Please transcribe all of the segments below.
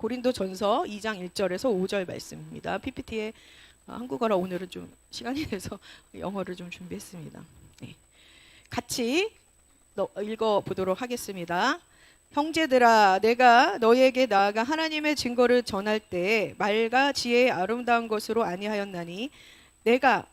고린도전서 2장 1절에서 5절 말씀입니다. PPT에 한국어라 오늘은 좀 시간이 돼서 영어를 좀 준비했습니다. 네. 같이 읽어보도록 하겠습니다. 형제들아, 내가 너희에게 나아가 하나님의 증거를 전할 때 말과 지혜의 아름다운 것으로 아니하였나니 내가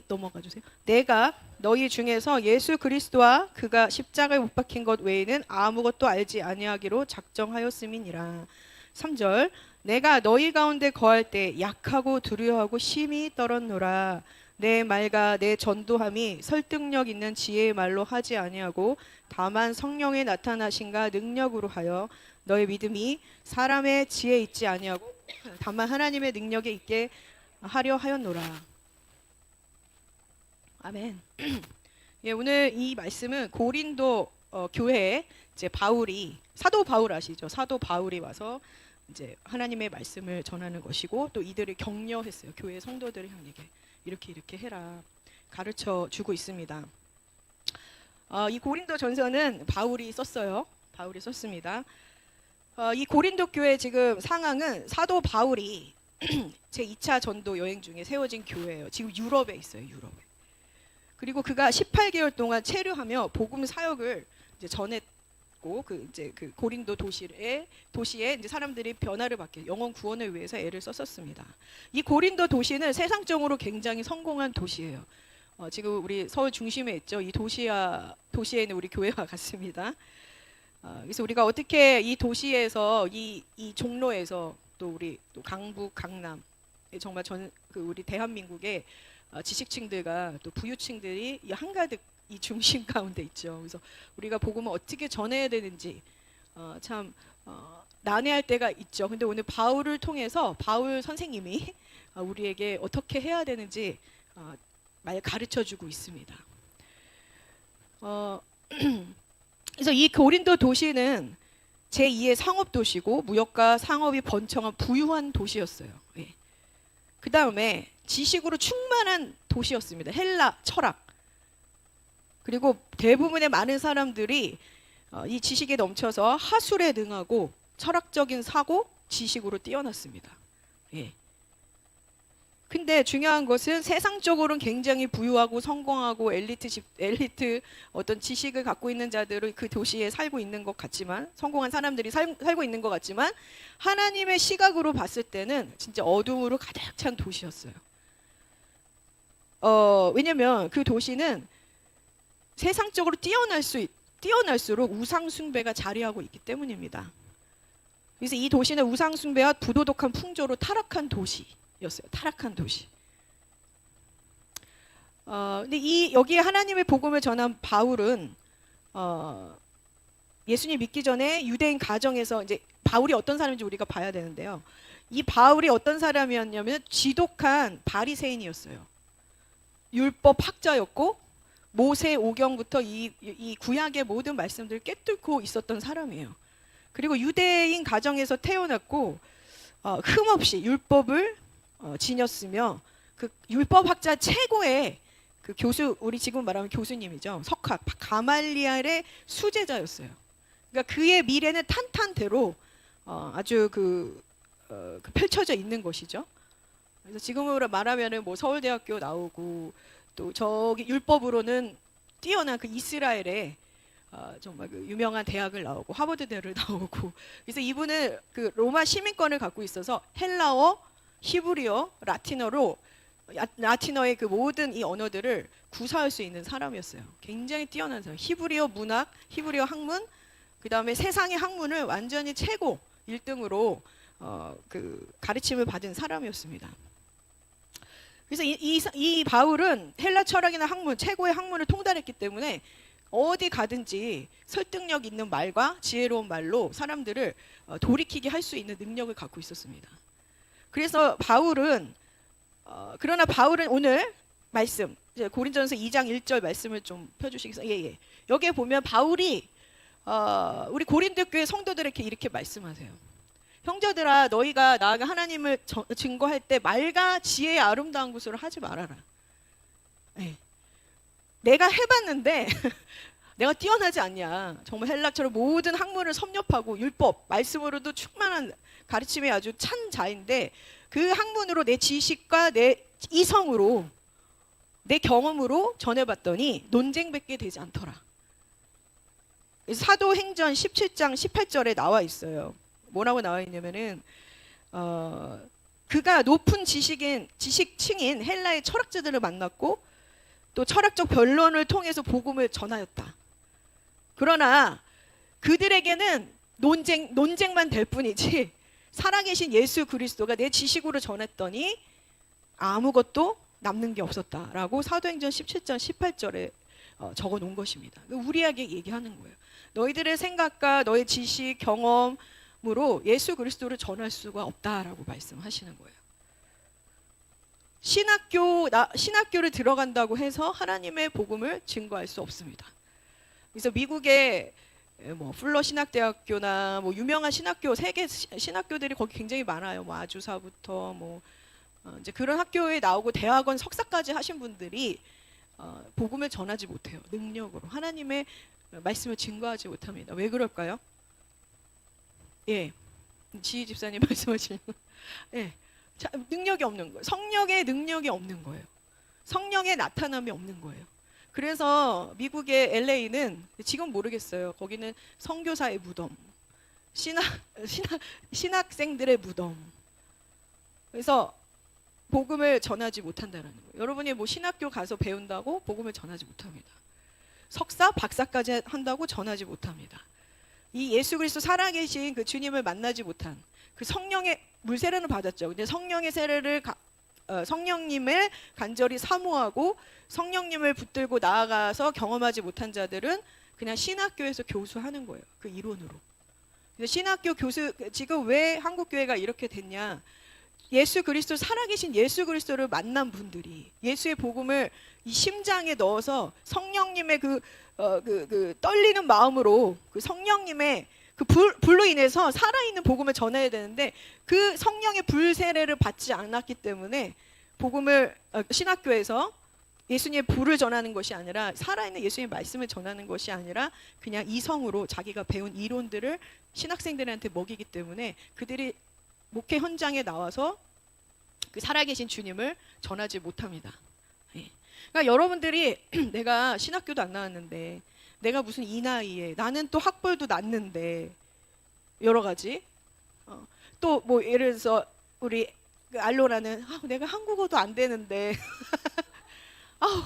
넘어가 주세요. 내가 너희 중에서 예수 그리스도와 그가 십자가에 못 박힌 것 외에는 아무것도 알지 아니하기로 작정하였음이니라. 3절 내가 너희 가운데 거할 때 약하고 두려워하고 심히 떨었노라. 내 말과 내 전도함이 설득력 있는 지혜의 말로 하지 아니하고 다만 성령의 나타나신가 능력으로 하여 너의 믿음이 사람의 지혜에 있지 아니하고 다만 하나님의 능력에 있게 하려 하였노라. 아멘. 예, 오늘 이 말씀은 고린도 교회에 이제 사도 바울 아시죠? 사도 바울이 와서 이제 하나님의 말씀을 전하는 것이고 또 이들을 격려했어요. 교회 성도들을 향하게 이렇게 해라 가르쳐 주고 있습니다. 이 고린도 전서는 바울이 썼어요. 바울이 썼습니다. 이 고린도 교회 지금 상황은 사도 바울이 제 2차 전도 여행 중에 세워진 교회예요. 지금 유럽에 있어요. 유럽에. 그리고 그가 18개월 동안 체류하며 복음 사역을 이제 전했고 그 고린도 도시에 이제 사람들이 변화를 받게 영혼 구원을 위해서 애를 썼었습니다. 이 고린도 도시는 세상적으로 굉장히 성공한 도시예요. 지금 우리 서울 중심에 있죠. 이 도시에 있는 우리 교회와 같습니다. 그래서 우리가 어떻게 이 도시에서 이 종로에서 또 강북, 강남 정말 우리 대한민국의 지식층들과 또 부유층들이 한가득 이 중심 가운데 있죠. 그래서 우리가 복음을 어떻게 전해야 되는지 참 난해할 때가 있죠. 근데 오늘 바울을 통해서 바울 선생님이 우리에게 어떻게 해야 되는지 말 가르쳐주고 있습니다. 그래서 이 고린도 도시는 제2의 상업 도시고 무역과 상업이 번창한 부유한 도시였어요. 예. 그 다음에 지식으로 충만한 도시였습니다. 헬라 철학. 그리고 대부분의 많은 사람들이 이 지식에 넘쳐서 하술에 능하고 철학적인 사고, 지식으로 뛰어났습니다. 예. 근데 중요한 것은 세상적으로는 굉장히 부유하고 성공하고 엘리트 어떤 지식을 갖고 있는 자들은 그 도시에 살고 있는 것 같지만 성공한 사람들이 살고 있는 것 같지만 하나님의 시각으로 봤을 때는 진짜 어둠으로 가득 찬 도시였어요. 왜냐면 그 도시는 세상적으로 뛰어날수록 우상 숭배가 자리하고 있기 때문입니다. 그래서 이 도시는 우상 숭배와 부도덕한 풍조로 타락한 도시였어요. 타락한 도시. 근데 여기에 하나님의 복음을 전한 바울은 예수님 믿기 전에 유대인 가정에서 이제 바울이 어떤 사람인지 우리가 봐야 되는데요. 이 바울이 어떤 사람이었냐면 지독한 바리새인이었어요. 율법 학자였고 모세 오경부터 이 구약의 모든 말씀들을 꿰뚫고 있었던 사람이에요. 그리고 유대인 가정에서 태어났고 흠없이 율법을 지녔으며 그 율법학자 최고의 그 교수, 우리 지금 말하면 교수님이죠. 석학 가말리엘의 수제자였어요. 그러니까 그의 미래는 탄탄대로 아주 펼쳐져 있는 것이죠. 그래서 지금으로 말하면은 뭐 서울대학교 나오고 또 저기 율법으로는 뛰어난 그 이스라엘의 정말 그 유명한 대학을 나오고 하버드대를 나오고 그래서 이분은 그 로마 시민권을 갖고 있어서 헬라어, 히브리어, 라틴어의 그 모든 이 언어들을 구사할 수 있는 사람이었어요. 굉장히 뛰어난 사람. 히브리어 문학, 히브리어 학문, 그 다음에 세상의 학문을 완전히 최고 1등으로 그 가르침을 받은 사람이었습니다. 그래서 이 바울은 헬라 철학이나 학문, 최고의 학문을 통달했기 때문에 어디 가든지 설득력 있는 말과 지혜로운 말로 사람들을 돌이키게 할 수 있는 능력을 갖고 있었습니다. 그래서 그러나 바울은 오늘 말씀, 이제 고린도전서 2장 1절 말씀을 좀 펴주시겠어요? 예. 여기에 보면 바울이 우리 고린도 교회 성도들에게 이렇게 말씀하세요. 형제들아, 너희가 나아가 하나님을 증거할 때 말과 지혜의 아름다운 것으로 하지 말아라. 네. 내가 해봤는데 내가 뛰어나지 않냐. 정말 헬라처럼 모든 학문을 섭렵하고 율법, 말씀으로도 충만한 가르침에 아주 찬 자인데 그 학문으로 내 지식과 내 이성으로 내 경험으로 전해봤더니 논쟁밖에 되지 않더라. 사도행전 17장 18절에 나와 있어요. 뭐라고 나와 있냐면은 그가 높은 지식층인 헬라의 철학자들을 만났고 또 철학적 변론을 통해서 복음을 전하였다. 그러나 그들에게는 논쟁만 될 뿐이지 살아계신 예수 그리스도가 내 지식으로 전했더니 아무것도 남는 게 없었다라고 사도행전 17장 18절에 적어 놓은 것입니다. 우리에게 얘기하는 거예요. 너희들의 생각과 너의 지식, 경험으로 예수 그리스도를 전할 수가 없다라고 말씀하시는 거예요. 신학교를 들어간다고 해서 하나님의 복음을 증거할 수 없습니다. 그래서 미국의 뭐 풀러 신학대학교나 뭐 유명한 신학교, 세계 신학교들이 거기 굉장히 많아요. 뭐 아주사부터 뭐 이제 그런 학교에 나오고 대학원 석사까지 하신 분들이 복음을 전하지 못해요. 능력으로 하나님의 말씀을 증거하지 못합니다. 왜 그럴까요? 예, 지희 집사님 말씀하시는 예, 자, 능력이 없는 거예요. 성령의 능력이 없는 거예요. 성령의 나타남이 없는 거예요. 그래서 미국의 LA는 지금 모르겠어요. 거기는 선교사의 무덤, 신학생들의 무덤. 그래서 복음을 전하지 못한다는 거예요. 여러분이 뭐 신학교 가서 배운다고 복음을 전하지 못합니다. 석사, 박사까지 한다고 전하지 못합니다. 이 예수 그리스도 살아계신 그 주님을 만나지 못한 그 성령의 물세례는 받았죠. 근데 성령의 세례를 성령님을 간절히 사모하고 성령님을 붙들고 나아가서 경험하지 못한 자들은 그냥 신학교에서 교수하는 거예요. 그 이론으로. 신학교 교수, 지금 왜 한국교회가 이렇게 됐냐? 예수 그리스도, 살아계신 예수 그리스도를 만난 분들이 예수의 복음을 이 심장에 넣어서 성령님의 그 떨리는 마음으로 그 성령님의 그 불로 인해서 살아있는 복음을 전해야 되는데 그 성령의 불 세례를 받지 않았기 때문에 복음을 신학교에서 예수님의 불을 전하는 것이 아니라 살아있는 예수님의 말씀을 전하는 것이 아니라 그냥 이성으로 자기가 배운 이론들을 신학생들한테 먹이기 때문에 그들이 목회 현장에 나와서 그 살아계신 주님을 전하지 못합니다. 예. 그러니까 여러분들이 내가 신학교도 안 나왔는데 내가 무슨 이 나이에 나는 또 학벌도 낮는데 여러 가지 또 뭐 예를 들어서 우리 그 알로라는 내가 한국어도 안 되는데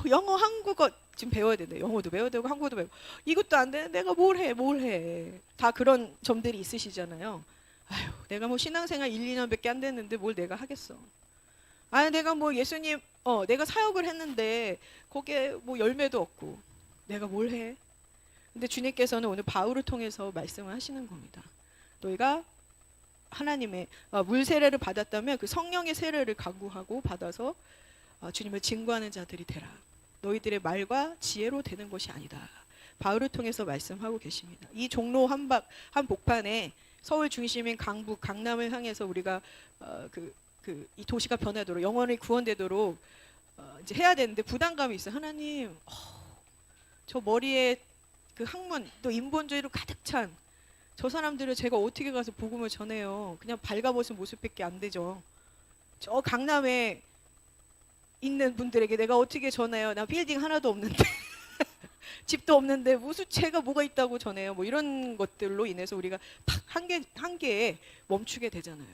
영어 한국어 지금 배워야 되는데 영어도 배워야 되고 한국어도 배우고 이것도 안 되는데 내가 뭘 해 다 그런 점들이 있으시잖아요. 내가 뭐 신앙생활 1, 2년밖에 안 됐는데 뭘 내가 하겠어. 내가 뭐 예수님 내가 사역을 했는데 거기에 뭐 열매도 없고 내가 뭘 해. 근데 주님께서는 오늘 바울을 통해서 말씀을 하시는 겁니다. 너희가 하나님의 물 세례를 받았다면 그 성령의 세례를 간구하고 받아서 주님을 증거하는 자들이 되라. 너희들의 말과 지혜로 되는 것이 아니다. 바울을 통해서 말씀하고 계십니다. 이 종로 한복판에 서울 중심인 강북, 강남을 향해서 우리가 이 도시가 변하도록 영원히 구원되도록 이제 해야 되는데 부담감이 있어요. 하나님, 저 머리에 그 학문 또 인본주의로 가득 찬 저 사람들을 제가 어떻게 가서 복음을 전해요. 그냥 발가벗은 모습밖에 안 되죠. 저 강남에 있는 분들에게 내가 어떻게 전해요. 나 빌딩 하나도 없는데 집도 없는데 무슨 죄가 뭐가 있다고 전해요. 뭐 이런 것들로 인해서 우리가 딱 한계에 멈추게 되잖아요.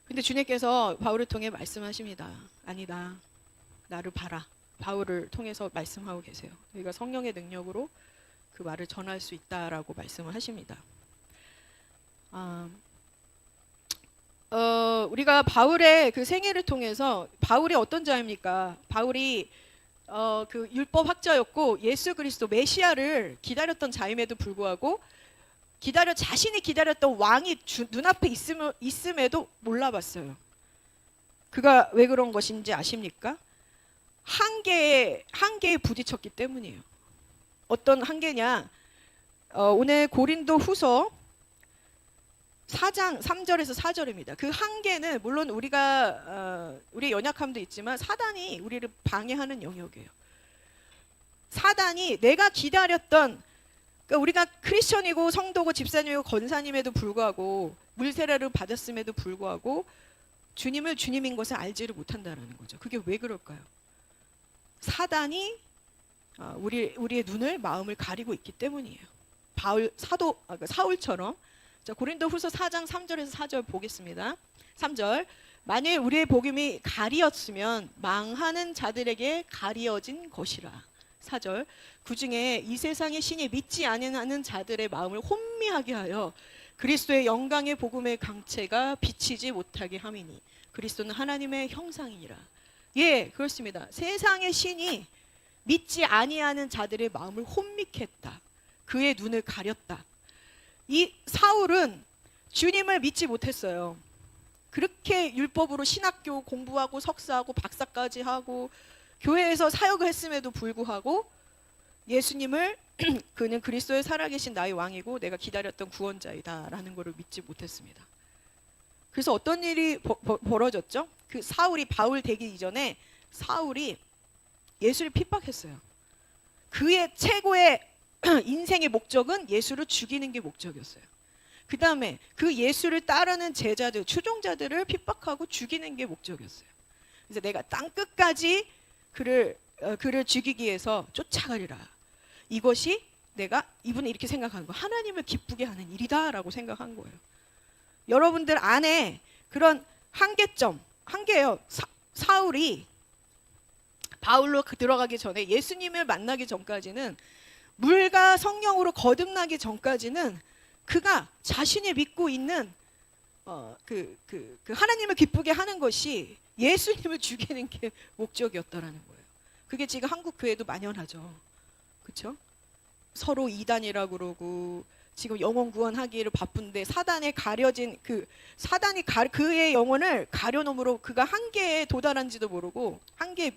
근데 주님께서 바울을 통해 말씀하십니다. 아니다. 나를 봐라. 바울을 통해서 말씀하고 계세요. 우리가 성령의 능력으로 그 말을 전할 수 있다라고 말씀을 하십니다. 우리가 바울의 그 생애를 통해서 바울이 어떤 자입니까? 바울이 그 율법학자였고 예수 그리스도 메시아를 기다렸던 자임에도 불구하고 자신이 기다렸던 왕이 눈앞에 있음에도 몰라봤어요. 그가 왜 그런 것인지 아십니까? 한계에 부딪혔기 때문이에요. 어떤 한계냐? 오늘 고린도 후서 4장 3절에서 4절입니다. 그 한계는 물론 우리의 연약함도 있지만 사단이 우리를 방해하는 영역이에요. 사단이 내가 기다렸던, 그러니까 우리가 크리스천이고 성도고 집사님이고 권사님에도 불구하고 물세례를 받았음에도 불구하고 주님을 주님인 것을 알지를 못한다라는 거죠. 그게 왜 그럴까요? 사단이 우리의 눈을, 마음을 가리고 있기 때문이에요. 사울처럼. 자, 고린도후서 4장 3절에서 4절 보겠습니다. 3절. 만일 우리의 복음이 가리었으면 망하는 자들에게 가리어진 것이라. 4절. 그중에 이 세상의 신이 믿지 아니하는 자들의 마음을 혼미하게 하여 그리스도의 영광의 복음의 강체가 비치지 못하게 함이니 그리스도는 하나님의 형상이니라. 예, 그렇습니다. 세상의 신이 믿지 아니하는 자들의 마음을 혼미케 했다. 그의 눈을 가렸다. 이 사울은 주님을 믿지 못했어요. 그렇게 율법으로 신학교 공부하고 석사하고 박사까지 하고 교회에서 사역을 했음에도 불구하고 예수님을 그는 그리스도의 살아계신 나의 왕이고 내가 기다렸던 구원자이다 라는 것을 믿지 못했습니다. 그래서 어떤 일이 벌어졌죠? 그 사울이 바울 되기 이전에 사울이 예수를 핍박했어요. 그의 최고의 인생의 목적은 예수를 죽이는 게 목적이었어요. 그 다음에 그 예수를 따르는 제자들, 추종자들을 핍박하고 죽이는 게 목적이었어요. 그래서 내가 땅끝까지 그를 죽이기 위해서 쫓아가리라. 이것이 내가, 이분은 이렇게 생각하는 거예요. 하나님을 기쁘게 하는 일이다라고 생각한 거예요. 여러분들 안에 그런 한계예요. 사울이 바울로 들어가기 전에, 예수님을 만나기 전까지는, 물과 성령으로 거듭나기 전까지는 그가 자신이 믿고 있는 그 하나님을 기쁘게 하는 것이 예수님을 죽이는 게 목적이었다라는 거예요. 그게 지금 한국 교회도 만연하죠. 그렇죠? 서로 이단이라고 그러고 지금 영혼 구원하기를 바쁜데 사단에 가려진 사단이 그의 영혼을 가려놓음으로 그가 한계에 도달한지도 모르고 한계에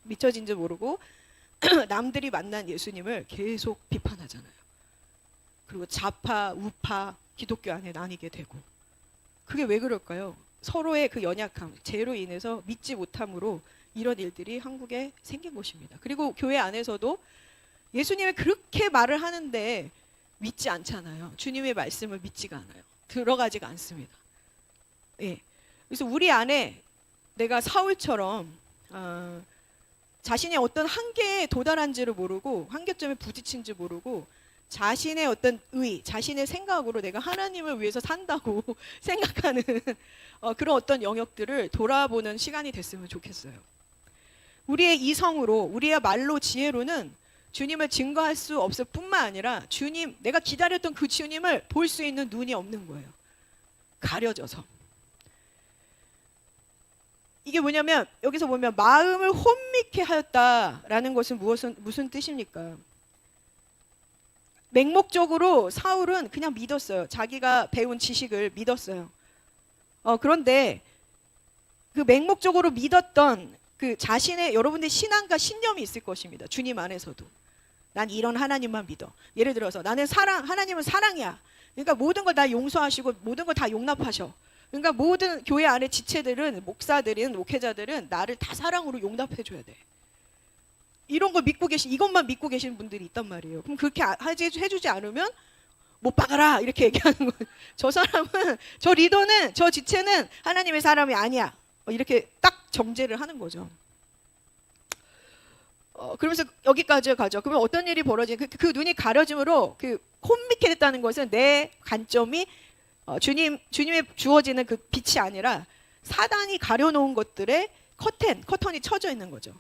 미쳐진지 모르고 남들이 만난 예수님을 계속 비판하잖아요. 그리고 좌파, 우파, 기독교 안에 나뉘게 되고. 그게 왜 그럴까요? 서로의 그 연약함, 죄로 인해서 믿지 못함으로 이런 일들이 한국에 생긴 것입니다. 그리고 교회 안에서도 예수님이 그렇게 말을 하는데 믿지 않잖아요. 주님의 말씀을 믿지가 않아요. 들어가지가 않습니다. 예. 그래서 우리 안에 내가 사울처럼 자신의 어떤 한계에 도달한지를 모르고 한계점에 부딪힌지 모르고 자신의 어떤 자신의 생각으로 내가 하나님을 위해서 산다고 생각하는 그런 어떤 영역들을 돌아보는 시간이 됐으면 좋겠어요. 우리의 이성으로, 우리의 말로, 지혜로는 주님을 증거할 수 없을 뿐만 아니라 내가 기다렸던 그 주님을 볼 수 있는 눈이 없는 거예요. 가려져서. 이게 뭐냐면 여기서 보면 마음을 혼미케 하였다라는 것은 무슨 뜻입니까? 맹목적으로 사울은 그냥 믿었어요. 자기가 배운 지식을 믿었어요. 그런데 그 맹목적으로 믿었던 그 자신의, 여러분들 신앙과 신념이 있을 것입니다. 주님 안에서도. 난 이런 하나님만 믿어. 예를 들어서 나는 하나님은 사랑이야. 그러니까 모든 걸 다 용서하시고 모든 걸 다 용납하셔. 그러니까 모든 교회 안에 지체들은, 목사들은, 목회자들은 나를 다 사랑으로 용납해 줘야 돼. 이런 걸 이것만 믿고 계시는 분들이 있단 말이에요. 그럼 그렇게 해주지 않으면 못 박아라 이렇게 얘기하는 거예요. 저 사람은, 저 리더는, 저 지체는 하나님의 사람이 아니야. 이렇게 딱 정죄를 하는 거죠. 그러면서 여기까지 가죠. 그러면 어떤 일이 벌어지는, 그 눈이 가려짐으로 혼미케 됐다는 것은 내 관점이 주님의 주어지는 그 빛이 아니라 사단이 가려놓은 것들의 커튼이 쳐져 있는 거죠.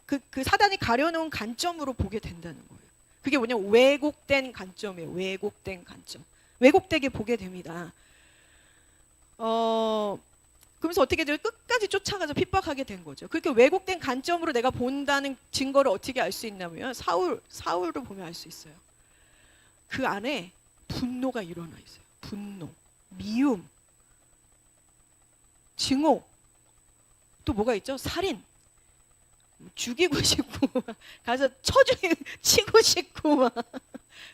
그 사단이 가려놓은 관점으로 보게 된다는 거예요. 그게 뭐냐면 왜곡된 관점이에요. 왜곡된 관점. 왜곡되게 보게 됩니다. 그러면서 어떻게 돼요? 끝까지 쫓아가서 핍박하게 된 거죠. 그렇게 왜곡된 관점으로 내가 본다는 증거를 어떻게 알 수 있냐면 사울로 보면 알 수 있어요. 그 안에 분노가 일어나 있어요. 분노, 미움, 증오, 또 뭐가 있죠? 살인, 죽이고 싶고 가서 치고 싶고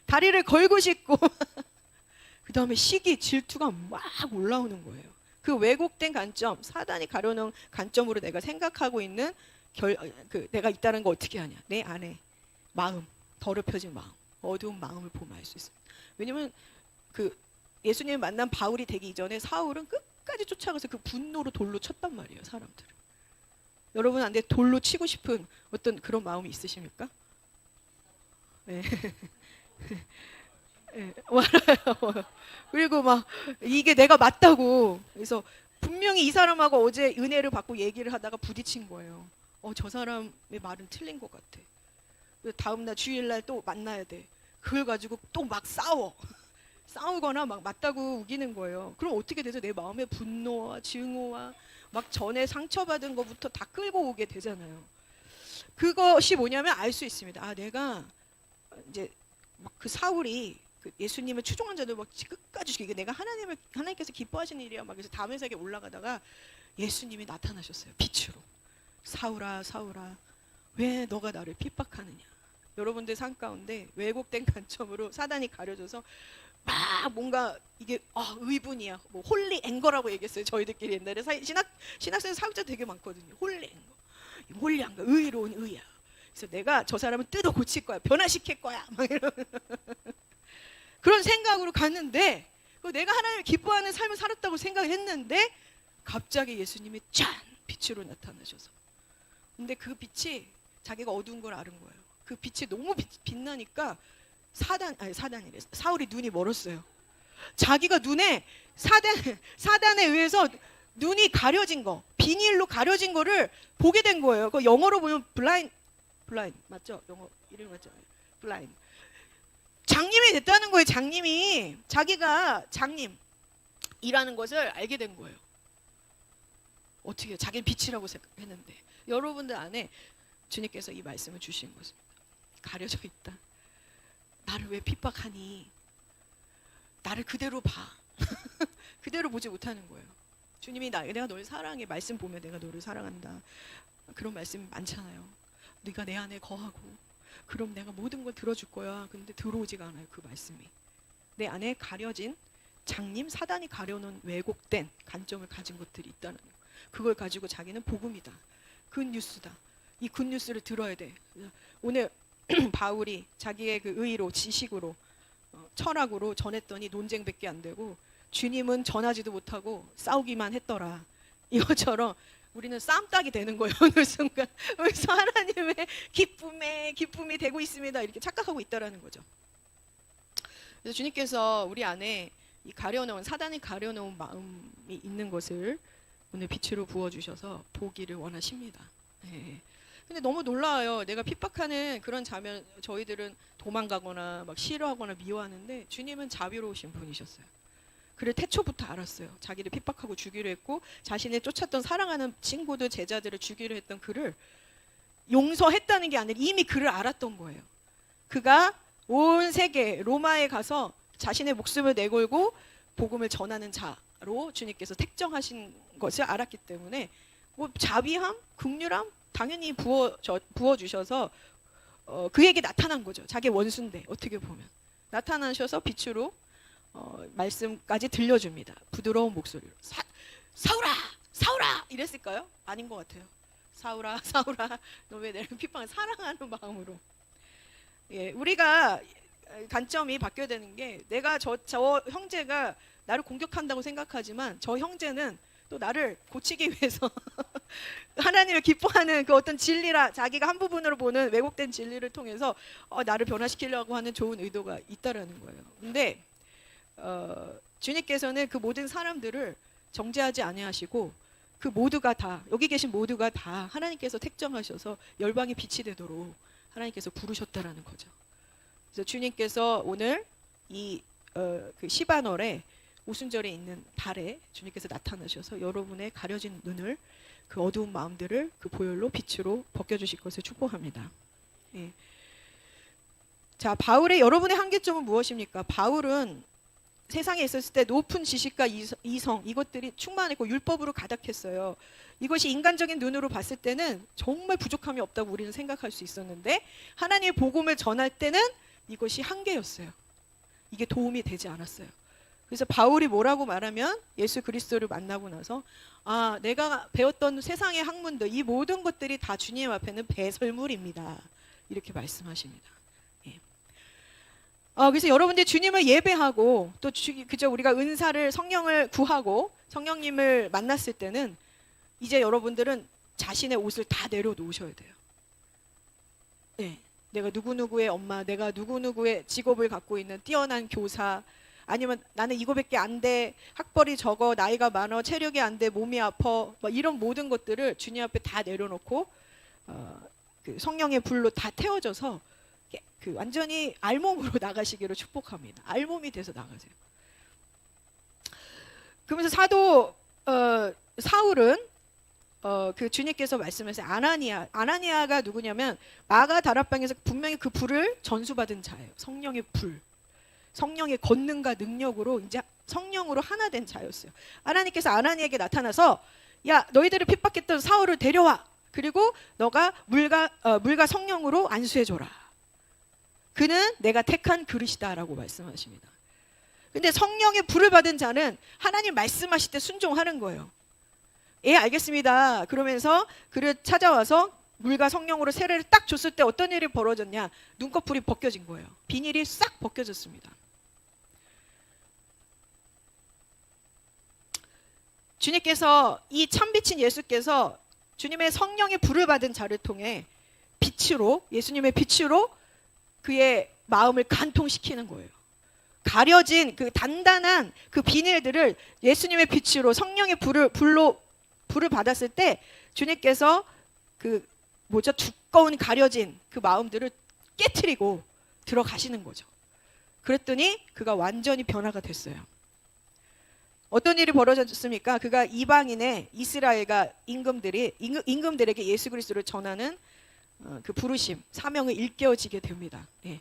다리를 걸고 싶고 그 다음에 시기, 질투가 막 올라오는 거예요. 그 왜곡된 관점, 사단이 가려놓은 관점으로 내가 생각하고 있는 내가 있다는 거 어떻게 하냐? 내 안에 마음, 더럽혀진 마음, 어두운 마음을 보면 알 수 있어요. 왜냐면 그 예수님을 만난 바울이 되기 이전에 사울은 끝까지 쫓아가서 그 분노로 돌로 쳤단 말이에요, 사람들을. 여러분 안에 돌로 치고 싶은 어떤 그런 마음이 있으십니까? 네. 네, 알아요. 그리고 막 이게 내가 맞다고. 그래서 분명히 이 사람하고 어제 은혜를 받고 얘기를 하다가 부딪힌 거예요. 저 사람의 말은 틀린 것 같아. 다음날 주일날 또 만나야 돼. 그걸 가지고 또 막 싸워. 싸우거나 막 맞다고 우기는 거예요. 그럼 어떻게 돼서 내 마음의 분노와 증오와 막 전에 상처받은 것부터 다 끌고 오게 되잖아요. 그것이 뭐냐면 알 수 있습니다. 아, 내가 이제 막 그 사울이 그 예수님을 추종한 자들 막 끝까지 죽이게, 내가 하나님께서 기뻐하시는 일이야 막. 그래서 다음 세계에 올라가다가 예수님이 나타나셨어요, 빛으로. 사울아, 사울아, 왜 너가 나를 핍박하느냐. 여러분들 삶 가운데 왜곡된 관점으로 사단이 가려져서 막 뭔가 이게 의분이야, 뭐 홀리 앵거라고 얘기했어요. 저희들끼리 옛날에 신학생 사역자 되게 많거든요. 홀리 앵거, 홀리한가, 의로운 의야. 그래서 내가 저 사람을 뜯어 고칠 거야, 변화시킬 거야, 막 이런 그런 생각으로 갔는데, 내가 하나님을 기뻐하는 삶을 살았다고 생각했는데 갑자기 예수님이 짠 빛으로 나타나셔서, 근데 그 빛이 자기가 어두운 걸 아는 거예요. 그 빛이 너무 빛나니까 사단이래. 사울이 눈이 멀었어요. 자기가 눈에 사단에 의해서 눈이 가려진 거, 비닐로 가려진 거를 보게 된 거예요. 그 영어로 보면 블라인드 맞죠? 영어 이름 맞죠? 블라인드. 장님이 됐다는 거예요. 장님이 자기가 장님이라는 것을 알게 된 거예요. 어떻게 자기는 빛이라고 생각했는데, 여러분들 안에 주님께서 이 말씀을 주신 것입니다. 가려져 있다. 나를 왜 핍박하니? 나를 그대로 봐. 그대로 보지 못하는 거예요. 주님이 내가 너를 사랑해. 말씀 보면 내가 너를 사랑한다. 그런 말씀 많잖아요. 네가 내 안에 거하고 그럼 내가 모든 걸 들어줄 거야. 근데 들어오지가 않아요, 그 말씀이. 내 안에 가려진 장님, 사단이 가려놓은 왜곡된 관점을 가진 것들이 있다는 거예요. 그걸 가지고 자기는 복음이다, 굿뉴스다, 이 굿뉴스를 들어야 돼. 오늘 바울이 자기의 그 의로, 지식으로, 철학으로 전했더니 논쟁밖에 안 되고 주님은 전하지도 못하고 싸우기만 했더라. 이것처럼 우리는 쌈딱이 되는 거예요, 어느 순간. 그래서 하나님의 기쁨이 되고 있습니다, 이렇게 착각하고 있다라는 거죠. 그래서 주님께서 우리 안에 이 사단이 가려놓은 마음이 있는 것을 오늘 빛으로 부어주셔서 보기를 원하십니다. 네. 근데 너무 놀라워요. 내가 핍박하는 그런 장면, 저희들은 도망가거나 막 싫어하거나 미워하는데 주님은 자비로우신 분이셨어요. 그를 태초부터 알았어요. 자기를 핍박하고 죽이려 했고, 자신을 쫓았던 사랑하는 친구들, 제자들을 죽이려 했던 그를 용서했다는 게 아니라 이미 그를 알았던 거예요. 그가 온 세계 로마에 가서 자신의 목숨을 내걸고 복음을 전하는 자로 주님께서 택정하신 것을 알았기 때문에 뭐 자비함, 긍휼함 당연히 부어주셔서 그에게 나타난 거죠. 자기 원수인데 어떻게 보면 나타나셔서 빛으로 말씀까지 들려줍니다. 부드러운 목소리로. 사울아! 사울아! 이랬을까요? 아닌 것 같아요. 사울아, 사울아, 너 왜 내를 핍박을, 사랑하는 마음으로. 예, 우리가 관점이 바뀌어야 되는 게, 내가 저 형제가 나를 공격한다고 생각하지만 저 형제는 또 나를 고치기 위해서 하나님을 기뻐하는 그 어떤 진리라, 자기가 한 부분으로 보는 왜곡된 진리를 통해서 나를 변화시키려고 하는 좋은 의도가 있다라는 거예요. 근데 주님께서는 그 모든 사람들을 정죄하지 아니하시고, 그 모두가 다, 여기 계신 모두가 다 하나님께서 택정하셔서 열방의 빛이 되도록 하나님께서 부르셨다라는 거죠. 그래서 주님께서 오늘 그 시바널에, 오순절에 있는 달에 주님께서 나타나셔서 여러분의 가려진 눈을, 그 어두운 마음들을 그 보혈로 빛으로 벗겨주실 것을 축복합니다. 예. 자, 바울의 여러분의 한계점은 무엇입니까? 바울은 세상에 있었을 때 높은 지식과 이성, 이것들이 충만했고 율법으로 가득했어요. 이것이 인간적인 눈으로 봤을 때는 정말 부족함이 없다고 우리는 생각할 수 있었는데, 하나님의 복음을 전할 때는 이것이 한계였어요. 이게 도움이 되지 않았어요. 그래서 바울이 뭐라고 말하면 예수 그리스도를 만나고 나서 내가 배웠던 세상의 학문들 이 모든 것들이 다 주님 앞에는 배설물입니다. 이렇게 말씀하십니다. 예. 그래서 여러분들 주님을 예배하고 또 그저 우리가 은사를 성령을 구하고 성령님을 만났을 때는 이제 여러분들은 자신의 옷을 다 내려놓으셔야 돼요. 네. 내가 누구누구의 엄마, 내가 누구누구의 직업을 갖고 있는 뛰어난 교사, 아니면 나는 이거밖에 안 돼, 학벌이 적어, 나이가 많아, 체력이 안 돼, 몸이 아파, 이런 모든 것들을 주님 앞에 다 내려놓고 그 성령의 불로 다 태워져서 그 완전히 알몸으로 나가시기를 축복합니다. 알몸이 돼서 나가세요. 그러면서 사도 사울은 그 주님께서 말씀하신 아나니아가 누구냐면 마가 다락방에서 분명히 그 불을 전수받은 자예요. 성령의 불, 성령의 권능과 능력으로 이제 성령으로 하나 된 자였어요. 하나님께서 아나니에게 나타나서 야, 너희들을 핍박했던 사울을 데려와. 그리고 너가 물과 성령으로 안수해줘라. 그는 내가 택한 그릇이다라고 말씀하십니다. 근데 성령의 불을 받은 자는 하나님 말씀하실 때 순종하는 거예요. 예, 알겠습니다. 그러면서 그를 찾아와서 물과 성령으로 세례를 딱 줬을 때 어떤 일이 벌어졌냐? 눈꺼풀이 벗겨진 거예요. 비닐이 싹 벗겨졌습니다. 주님께서 이 참빛인 예수께서 주님의 성령의 불을 받은 자를 통해 빛으로, 예수님의 빛으로 그의 마음을 간통시키는 거예요. 가려진 그 단단한 그 비닐들을 예수님의 빛으로 성령의 불을 받았을 때 주님께서 그 두꺼운 가려진 그 마음들을 깨트리고 들어가시는 거죠. 그랬더니 그가 완전히 변화가 됐어요. 어떤 일이 벌어졌습니까? 그가 이방인의 이스라엘과 임금들에게 예수 그리스도를 전하는 그 부르심, 사명을 일깨워지게 됩니다. 예.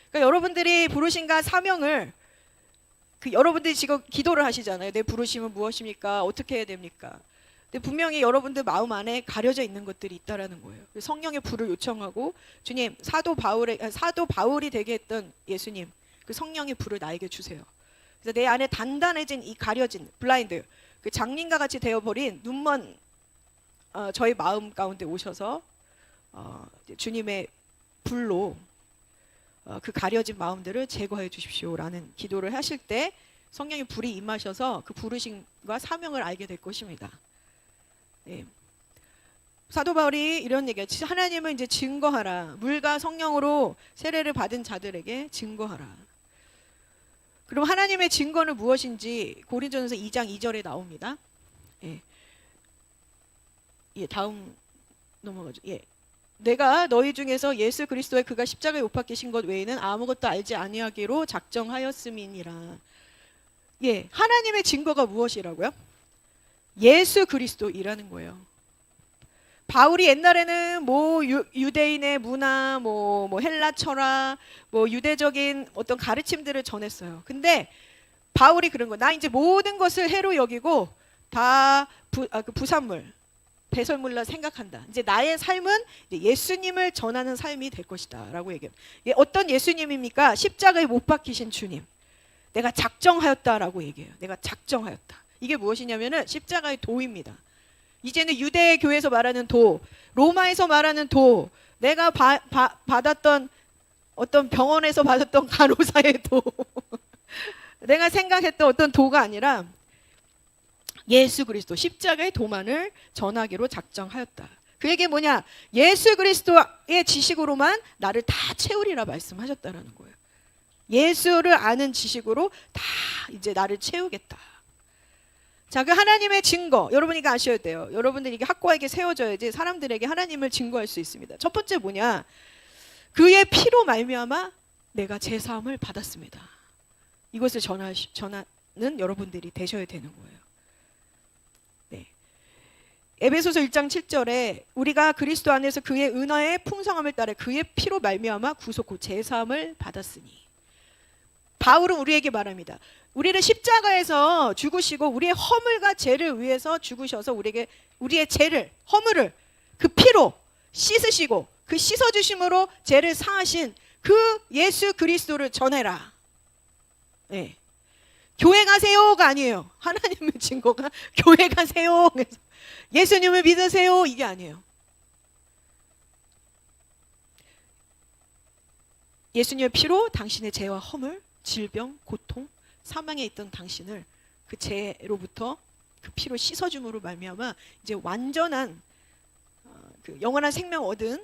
그러니까 여러분들이 부르심과 사명을 여러분들이 지금 기도를 하시잖아요. 내 부르심은 무엇입니까? 어떻게 해야 됩니까? 근데 분명히 여러분들 마음 안에 가려져 있는 것들이 있다라는 거예요. 성령의 불을 요청하고 주님, 사도 바울이 되게 했던 예수님, 그 성령의 불을 나에게 주세요. 그래서 내 안에 단단해진 이 가려진 블라인드, 그 장님과 같이 되어버린 눈먼 저희 마음 가운데 오셔서 주님의 불로 그 가려진 마음들을 제거해 주십시오라는 기도를 하실 때 성령의 불이 임하셔서 그 부르심과 사명을 알게 될 것입니다. 예. 사도 바울이 이런 얘기예요. 하나님은 이제 증거하라. 물과 성령으로 세례를 받은 자들에게 증거하라. 그럼 하나님의 증거는 무엇인지 고린도전서 2장 2절에 나옵니다. 예. 예, 다음 넘어가죠. 예. 내가 너희 중에서 예수 그리스도의 그가 십자가에 못 박히신 것 외에는 아무것도 알지 아니하기로 작정하였음이니라. 예, 하나님의 증거가 무엇이라고요? 예수 그리스도이라는 거예요. 바울이 옛날에는 유대인의 문화, 헬라 철학, 유대적인 어떤 가르침들을 전했어요. 근데 바울이 그런 거, 나 이제 모든 것을 해로 여기고 다 부산물, 배설물로 생각한다. 이제 나의 삶은 이제 예수님을 전하는 삶이 될 것이다라고 얘기해요. 어떤 예수님입니까? 십자가에 못 박히신 주님. 내가 작정하였다라고 얘기해요. 내가 작정하였다. 이게 무엇이냐면은 십자가의 도입니다. 이제는 유대 교회에서 말하는 도, 로마에서 말하는 도, 내가 받았던 어떤 병원에서 받았던 간호사의 도, 내가 생각했던 어떤 도가 아니라 예수 그리스도 십자가의 도만을 전하기로 작정하였다. 그에게 뭐냐? 예수 그리스도의 지식으로만 나를 다 채우리라 말씀하셨다라는 거예요. 예수를 아는 지식으로 다 이제 나를 채우겠다. 자, 그 하나님의 증거, 여러분이 아셔야 돼요. 여러분들이 이게 확고하게 세워져야지 사람들에게 하나님을 증거할 수 있습니다. 첫 번째 뭐냐? 그의 피로 말미암아 내가 제사함을 받았습니다. 이것을 전하는 여러분들이 되셔야 되는 거예요. 네. 에베소서 1장 7절에 우리가 그리스도 안에서 그의 은혜의 풍성함을 따라 그의 피로 말미암아 구속 곧 제사함을 받았으니. 바울은 우리에게 말합니다. 우리를 십자가에서 죽으시고 우리의 허물과 죄를 위해서 죽으셔서 우리의 죄를, 허물을 그 피로 씻으시고 그 씻어주심으로 죄를 사하신 그 예수 그리스도를 전해라. 네. 교회 가세요가 아니에요. 하나님의 증거가 교회 가세요. 예수님을 믿으세요. 이게 아니에요. 예수님의 피로 당신의 죄와 허물, 질병, 고통, 사망에 있던 당신을 그 죄로부터 그 피로 씻어줌으로 말미암아 이제 완전한 그 영원한 생명 얻은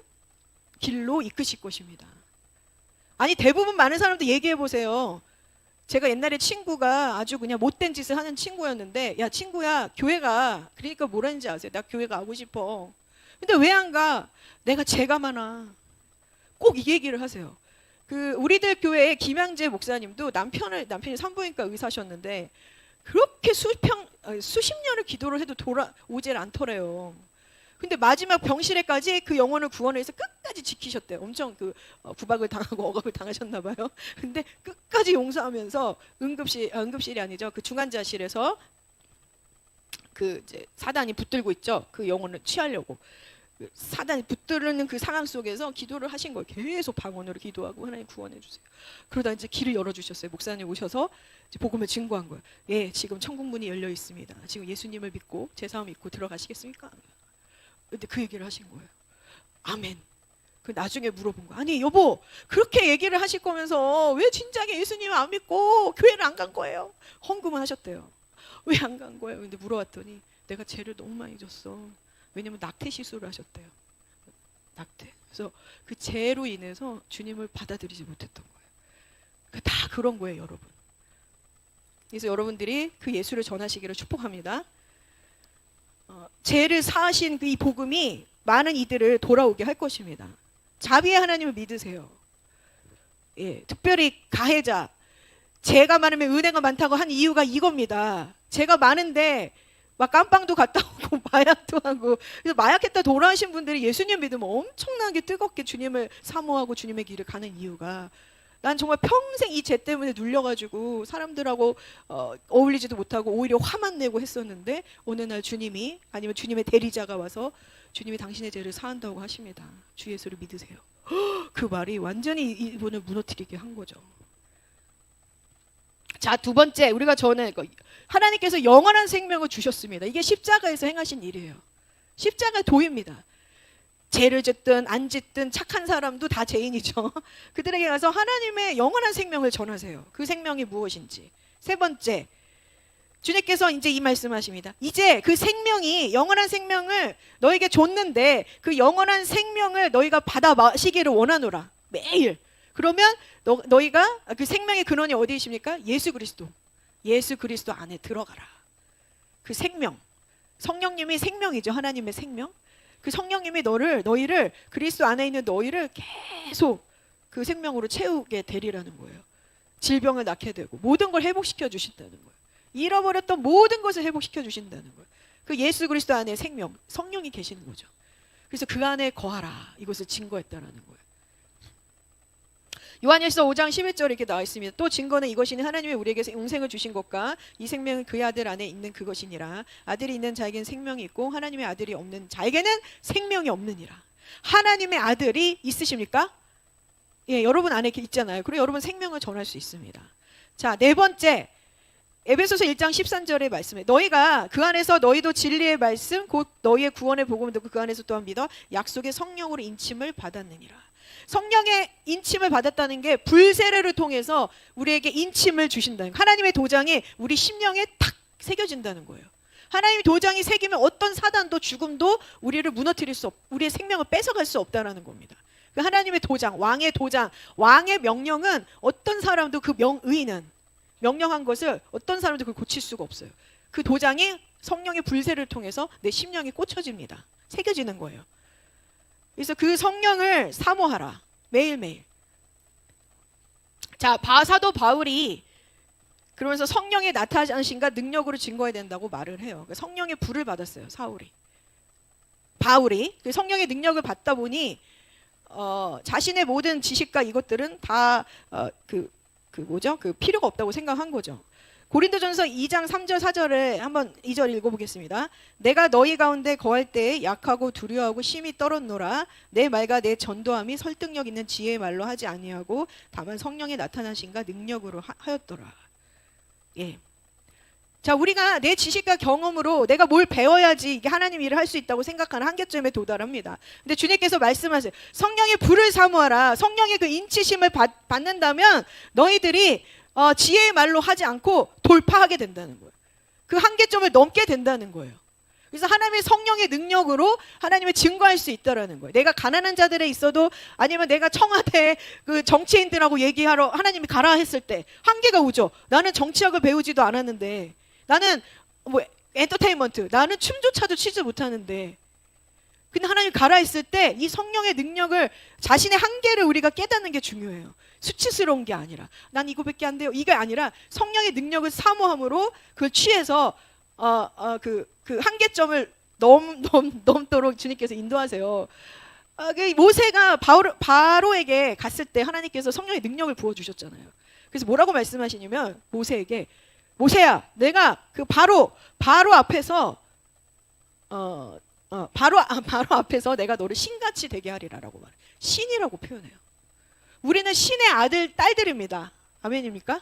길로 이끄실 것입니다. 아니 대부분 많은 사람들 얘기해 보세요. 제가 옛날에 친구가 아주 그냥 못된 짓을 하는 친구였는데, 야 친구야 교회 가. 그러니까 뭐라는지 아세요? 나 교회 가고 싶어. 근데 왜 안 가? 내가 죄가 많아. 꼭 이 얘기를 하세요. 그 우리들 교회의 김양재 목사님도 남편이 산부인과 의사셨는데 그렇게 수십 년을 기도를 해도 오질 않더래요. 근데 마지막 병실에까지 그 영혼을 구원해서 끝까지 지키셨대요. 엄청 구박을 당하고 억압을 당하셨나 봐요. 근데 끝까지 용서하면서 응급실이 아니죠. 그 중환자실에서 그 이제 사단이 붙들고 있죠. 그 영혼을 취하려고. 사단이 붙들는 그 상황 속에서 기도를 하신 거예요. 계속 방언으로 기도하고 하나님 구원해 주세요. 그러다 이제 길을 열어주셨어요. 목사님 오셔서 이제 복음을 증거한 거예요. 예, 지금 천국 문이 열려 있습니다. 지금 예수님을 믿고 제사함 믿고 들어가시겠습니까? 근데 그 얘기를 하신 거예요. 아멘. 그 나중에 물어본 거예요. 아니 여보, 그렇게 얘기를 하실 거면서 왜 진작에 예수님을 안 믿고 교회를 안 간 거예요? 헌금을 하셨대요. 왜 안 간 거예요? 근데 물어봤더니 내가 죄를 너무 많이 졌어. 왜냐면 낙태 시술을 하셨대요. 낙태. 그래서 그 죄로 인해서 주님을 받아들이지 못했던 거예요. 다 그런 거예요, 여러분. 그래서 여러분들이 그 예수를 전하시기를 축복합니다. 죄를 사하신 그 이 복음이 많은 이들을 돌아오게 할 것입니다. 자비의 하나님을 믿으세요. 예, 특별히 가해자, 죄가 많으면 은혜가 많다고 한 이유가 이겁니다. 죄가 많은데 막 깜빵도 갔다 오고 마약도 하고, 그래서 마약했다 돌아오신 분들이 예수님 믿으면 엄청나게 뜨겁게 주님을 사모하고 주님의 길을 가는 이유가, 난 정말 평생 이 죄 때문에 눌려가지고 사람들하고 어울리지도 못하고 오히려 화만 내고 했었는데 어느 날 주님이, 아니면 주님의 대리자가 와서 주님이 당신의 죄를 사한다고 하십니다. 주 예수를 믿으세요. 그 말이 완전히 이분을 무너뜨리게 한 거죠. 자, 두 번째, 우리가 전에 하나님께서 영원한 생명을 주셨습니다. 이게 십자가에서 행하신 일이에요. 십자가 도입니다. 죄를 짓든 안 짓든 착한 사람도 다 죄인이죠. 그들에게 가서 하나님의 영원한 생명을 전하세요. 그 생명이 무엇인지. 세 번째, 주님께서 이제 이 말씀하십니다. 이제 그 생명이, 영원한 생명을 너에게 줬는데 그 영원한 생명을 너희가 받아 마시기를 원하노라. 매일. 그러면 너희가 그 생명의 근원이 어디이십니까? 예수 그리스도. 예수 그리스도 안에 들어가라. 그 생명. 성령님이 생명이죠. 하나님의 생명. 그 성령님이 너희를, 그리스도 안에 있는 너희를 계속 그 생명으로 채우게 되리라는 거예요. 질병을 낫게 되고 모든 걸 회복시켜 주신다는 거예요. 잃어버렸던 모든 것을 회복시켜 주신다는 거예요. 그 예수 그리스도 안에 생명, 성령이 계시는 거죠. 그래서 그 안에 거하라. 이것을 증거했다라는 거예요. 요한일서 5장 11절에 이렇게 나와 있습니다. 또 증거는 이것이니 하나님이 우리에게 영생을 주신 것과 이 생명은 그의 아들 안에 있는 그것이니라. 아들이 있는 자에게는 생명이 있고 하나님의 아들이 없는 자에게는 생명이 없느니라. 하나님의 아들이 있으십니까? 예, 여러분 안에 있잖아요. 그리고 여러분 생명을 전할 수 있습니다. 자, 네 번째, 에베소서 1장 13절의 말씀에 너희가 그 안에서 너희도 진리의 말씀 곧 너희의 구원의 복음을 듣고 그 안에서 또한 믿어 약속의 성령으로 인침을 받았느니라. 성령의 인침을 받았다는 게 불세례를 통해서 우리에게 인침을 주신다는 거예요. 하나님의 도장이 우리 심령에 탁 새겨진다는 거예요. 하나님의 도장이 새기면 어떤 사단도 죽음도 우리를 무너뜨릴 수 우리의 생명을 뺏어갈 수 없다는 겁니다. 그 하나님의 도장, 왕의 도장, 왕의 명령은 어떤 사람도 그 의인은 명령한 것을 어떤 사람도 그걸 고칠 수가 없어요. 그 도장이 성령의 불세를 통해서 내 심령에 꽂혀집니다. 새겨지는 거예요. 그래서 그 성령을 사모하라. 매일매일. 자, 사도 바울이 그러면서 성령의 나타나신가 능력으로 증거해야 된다고 말을 해요. 성령의 불을 받았어요. 바울이 그 성령의 능력을 받다 보니 자신의 모든 지식과 이것들은 다 그 필요가 없다고 생각한 거죠. 고린도전서 2장 3절 4절에 한번 2절 읽어보겠습니다. 내가 너희 가운데 거할 때에 약하고 두려워하고 심히 떨었노라. 내 말과 내 전도함이 설득력 있는 지혜의 말로 하지 아니하고 다만 성령의 나타나신가 능력으로 하였더라. 예. 자, 우리가 내 지식과 경험으로 내가 뭘 배워야지 이게 하나님 일을 할 수 있다고 생각하는 한계점에 도달합니다. 근데 주님께서 말씀하세요. 성령의 불을 사모하라. 성령의 그 인치심을 받는다면 너희들이 지혜의 말로 하지 않고 돌파하게 된다는 거예요. 그 한계점을 넘게 된다는 거예요. 그래서 하나님의 성령의 능력으로 하나님을 증거할 수 있다라는 거예요. 내가 가난한 자들에 있어도 아니면 내가 청와대 그 정치인들하고 얘기하러 하나님이 가라 했을 때 한계가 오죠. 나는 정치학을 배우지도 않았는데, 나는 뭐 엔터테인먼트, 나는 춤조차도 추지 못하는데, 근데 하나님이 가라 했을 때 이 성령의 능력을, 자신의 한계를 우리가 깨닫는 게 중요해요. 수치스러운 게 아니라 난 이거밖에 안 돼요, 이게 아니라 성령의 능력을 사모함으로 그걸 취해서 그 한계점을 넘도록 주님께서 인도하세요. 그 모세가 바로에게 갔을 때 하나님께서 성령의 능력을 부어주셨잖아요. 그래서 뭐라고 말씀하시냐면 모세에게, 모세야, 내가 그 바로 앞에서 바로 앞에서 내가 너를 신같이 되게 하리라라고 말해요. 신이라고 표현해요. 우리는 신의 아들, 딸들입니다. 아멘입니까?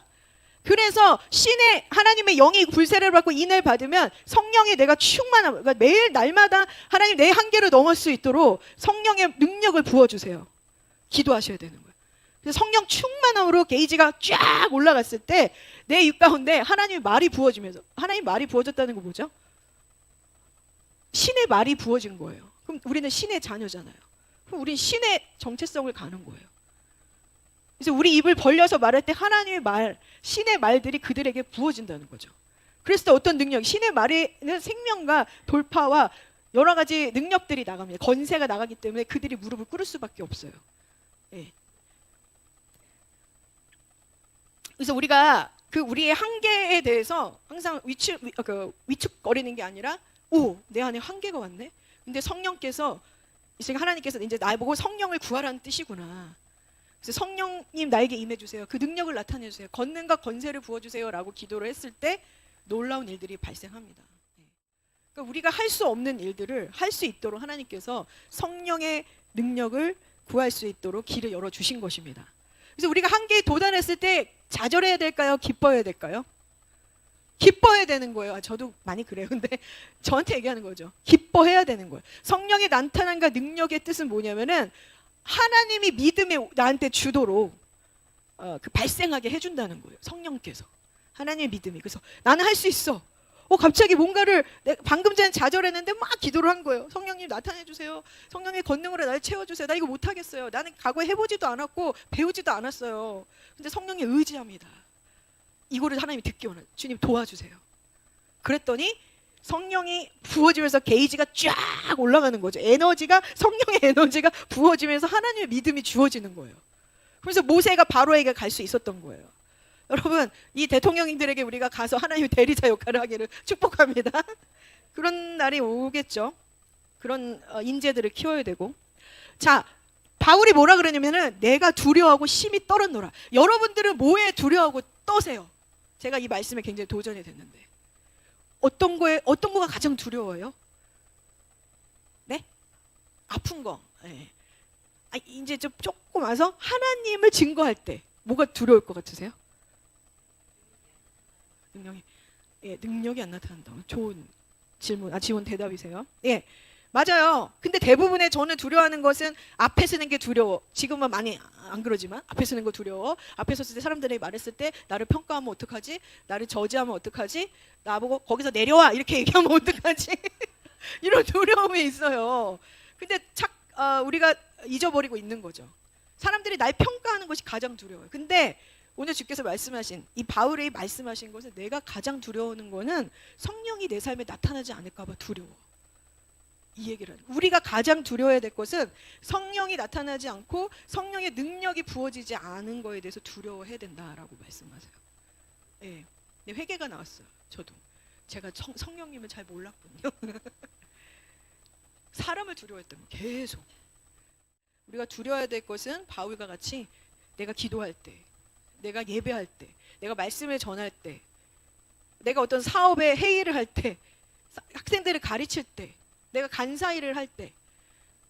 그래서 신의 하나님의 영이 불세를 받고 인을 받으면 성령의 내가 충만함, 그러니까 매일 날마다 하나님 내 한계를 넘을 수 있도록 성령의 능력을 부어주세요. 기도하셔야 되는 거예요. 그래서 성령 충만함으로 게이지가 쫙 올라갔을 때 내 입 가운데 하나님의 말이 부어지면서, 하나님 말이 부어졌다는 거 뭐죠? 신의 말이 부어진 거예요. 그럼 우리는 신의 자녀잖아요. 그럼 우리는 신의 정체성을 가는 거예요. 그래서 우리 입을 벌려서 말할 때 하나님의 말, 신의 말들이 그들에게 부어진다는 거죠. 그래서 어떤 능력, 신의 말에는 생명과 돌파와 여러 가지 능력들이 나갑니다. 건세가 나가기 때문에 그들이 무릎을 꿇을 수밖에 없어요. 예. 그래서 우리가 그 우리의 한계에 대해서 항상 위축거리는 게 아니라, 오, 내 안에 한계가 왔네. 근데 성령께서, 하나님께서 이제 나보고 성령을 구하라는 뜻이구나. 그래서 성령님 나에게 임해주세요. 그 능력을 나타내주세요. 권능과 건세를 부어주세요라고 기도를 했을 때 놀라운 일들이 발생합니다. 그러니까 우리가 할 수 없는 일들을 할 수 있도록 하나님께서 성령의 능력을 구할 수 있도록 길을 열어주신 것입니다. 그래서 우리가 한계에 도달했을 때 좌절해야 될까요? 기뻐해야 될까요? 기뻐해야 되는 거예요. 저도 많이 그래요. 근데 저한테 얘기하는 거죠. 기뻐해야 되는 거예요. 성령의 나타남과 능력의 뜻은 뭐냐면은 하나님이 믿음에 나한테 주도록 그 발생하게 해준다는 거예요. 성령께서. 하나님의 믿음이. 그래서 나는 할 수 있어. 갑자기 뭔가를, 방금 전에 좌절했는데 막 기도를 한 거예요. 성령님 나타내 주세요. 성령의 권능으로 나를 채워주세요. 나 이거 못하겠어요. 나는 과거에 해보지도 않았고 배우지도 않았어요. 근데 성령에 의지합니다. 이거를 하나님이 듣기 원해요. 주님 도와주세요. 그랬더니 성령이 부어지면서 게이지가 쫙 올라가는 거죠. 성령의 에너지가 부어지면서 하나님의 믿음이 주어지는 거예요. 그래서 모세가 바로에게 갈 수 있었던 거예요. 여러분, 이 대통령님들에게 우리가 가서 하나님의 대리자 역할을 하기를 축복합니다. 그런 날이 오겠죠. 그런 인재들을 키워야 되고. 자, 바울이 뭐라 그러냐면은 내가 두려워하고 심히 떨었노라. 여러분들은 뭐에 두려워하고 떠세요? 제가 이 말씀에 굉장히 도전이 됐는데 어떤 거가 가장 두려워요? 네? 아픈 거. 네. 이제 좀 조금 와서 하나님을 증거할 때 뭐가 두려울 것 같으세요? 능력이 안 나타난다. 좋은 질문, 지원 대답이세요. 예, 맞아요. 근데 대부분의 저는 두려워하는 것은 앞에 서는 게 두려워. 지금은 많이 안 그러지만 앞에 서는 거 두려워. 앞에 섰을 때 사람들이 말했을 때 나를 평가하면 어떡하지? 나를 저지하면 어떡하지? 나보고 거기서 내려와 이렇게 얘기하면 어떡하지? 이런 두려움이 있어요. 근데 우리가 잊어버리고 있는 거죠. 사람들이 날 평가하는 것이 가장 두려워요. 근데 오늘 주께서 말씀하신 이 바울이 말씀하신 것은 내가 가장 두려워하는 거는 성령이 내 삶에 나타나지 않을까 봐 두려워. 이 얘기를 하는. 우리가 가장 두려워해야 될 것은 성령이 나타나지 않고 성령의 능력이 부어지지 않은 거에 대해서 두려워해야 된다라고 말씀하세요. 예, 회개가 나왔어요. 저도 제가 성령님을 잘 몰랐군요. 사람을 두려워했던 거 계속. 우리가 두려워해야 될 것은 바울과 같이 내가 기도할 때, 내가 예배할 때, 내가 말씀을 전할 때, 내가 어떤 사업에 회의를 할 때, 학생들을 가르칠 때, 내가 간사 일을 할 때,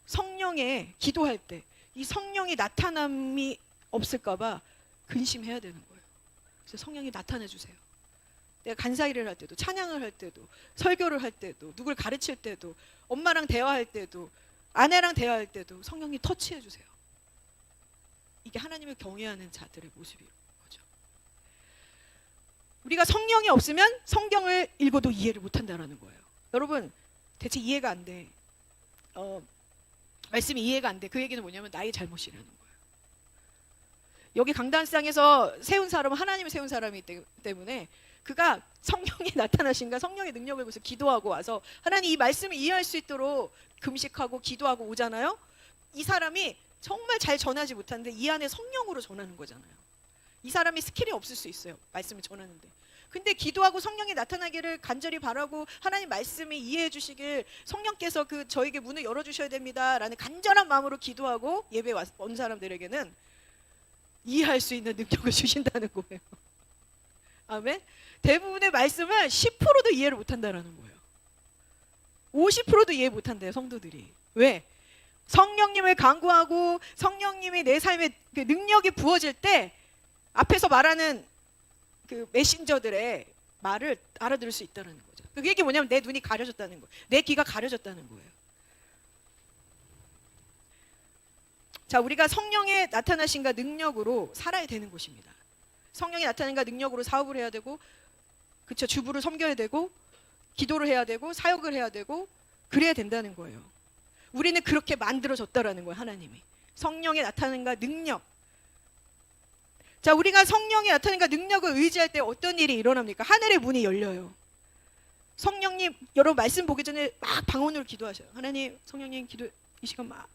성령에 기도할 때, 이 성령이 나타남이 없을까 봐 근심해야 되는 거예요. 그래서 성령이 나타내 주세요. 내가 간사일을 할 때도, 찬양을 할 때도, 설교를 할 때도, 누굴 가르칠 때도, 엄마랑 대화할 때도, 아내랑 대화할 때도 성령님 터치해 주세요. 이게 하나님을 경외하는 자들의 모습인 거죠. 우리가 성령이 없으면 성경을 읽어도 이해를 못한다는 거예요. 여러분, 대체 이해가 안 돼. 말씀이 이해가 안 돼. 그 얘기는 뭐냐면 나의 잘못이라는 거예요. 여기 강단상에서 세운 사람은 하나님이 세운 사람이기 때문에 그가 성령이 나타나신가, 성령의 능력을 보면서 기도하고 와서 하나님 이 말씀을 이해할 수 있도록 금식하고 기도하고 오잖아요. 이 사람이 정말 잘 전하지 못하는데 이 안에 성령으로 전하는 거잖아요. 이 사람이 스킬이 없을 수 있어요. 말씀을 전하는데. 근데 기도하고 성령이 나타나기를 간절히 바라고 하나님 말씀이 이해해 주시길 성령께서 저에게 문을 열어주셔야 됩니다라는 간절한 마음으로 기도하고 예배 온 사람들에게는 이해할 수 있는 능력을 주신다는 거예요. 아멘. 대부분의 말씀을 10%도 이해를 못한다는 거예요. 50%도 이해 못한대요, 성도들이. 왜? 성령님을 간구하고 성령님이 내 삶에 그 능력이 부어질 때 앞에서 말하는 그 메신저들의 말을 알아들을 수 있다는 거죠. 그 얘기 뭐냐면 내 눈이 가려졌다는 거예요. 내 귀가 가려졌다는 거예요. 자, 우리가 성령의 나타나신가 능력으로 살아야 되는 곳입니다. 성령이 나타나신가 능력으로 사업을 해야 되고, 그쵸, 주부를 섬겨야 되고, 기도를 해야 되고, 사역을 해야 되고, 그래야 된다는 거예요. 우리는 그렇게 만들어졌다라는 거예요, 하나님이. 성령의 나타나는가 능력. 자, 우리가 성령의 나타나는가 능력을 의지할 때 어떤 일이 일어납니까? 하늘의 문이 열려요. 성령님, 여러분 말씀 보기 전에 막 방언으로 기도하셔요. 하나님, 성령님 기도 이 시간 막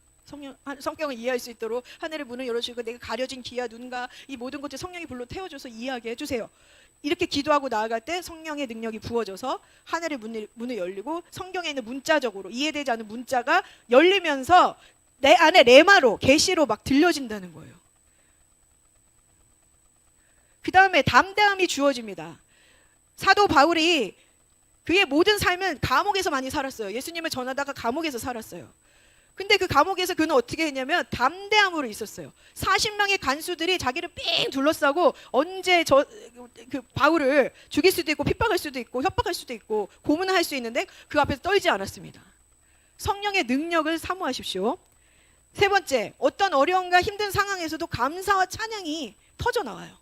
성경을 이해할 수 있도록 하늘의 문을 열어주시고 내가 가려진 귀와 눈과 이 모든 것들 성령이 불로 태워줘서 이해하게 해주세요. 이렇게 기도하고 나아갈 때 성령의 능력이 부어져서 하늘의 문을 열리고 성경에 있는 문자적으로 이해되지 않는 문자가 열리면서 내 안에 레마로 계시로 막 들려진다는 거예요. 그 다음에 담대함이 주어집니다. 사도 바울이 그의 모든 삶은 감옥에서 많이 살았어요. 예수님을 전하다가 감옥에서 살았어요. 근데 그 감옥에서 그는 어떻게 했냐면 담대함으로 있었어요. 40명의 간수들이 자기를 삥 둘러싸고 언제 그 바울을 죽일 수도 있고 핍박할 수도 있고 협박할 수도 있고 고문할 수 있는데 그 앞에서 떨지 않았습니다. 성령의 능력을 사모하십시오. 세 번째, 어떤 어려움과 힘든 상황에서도 감사와 찬양이 터져 나와요.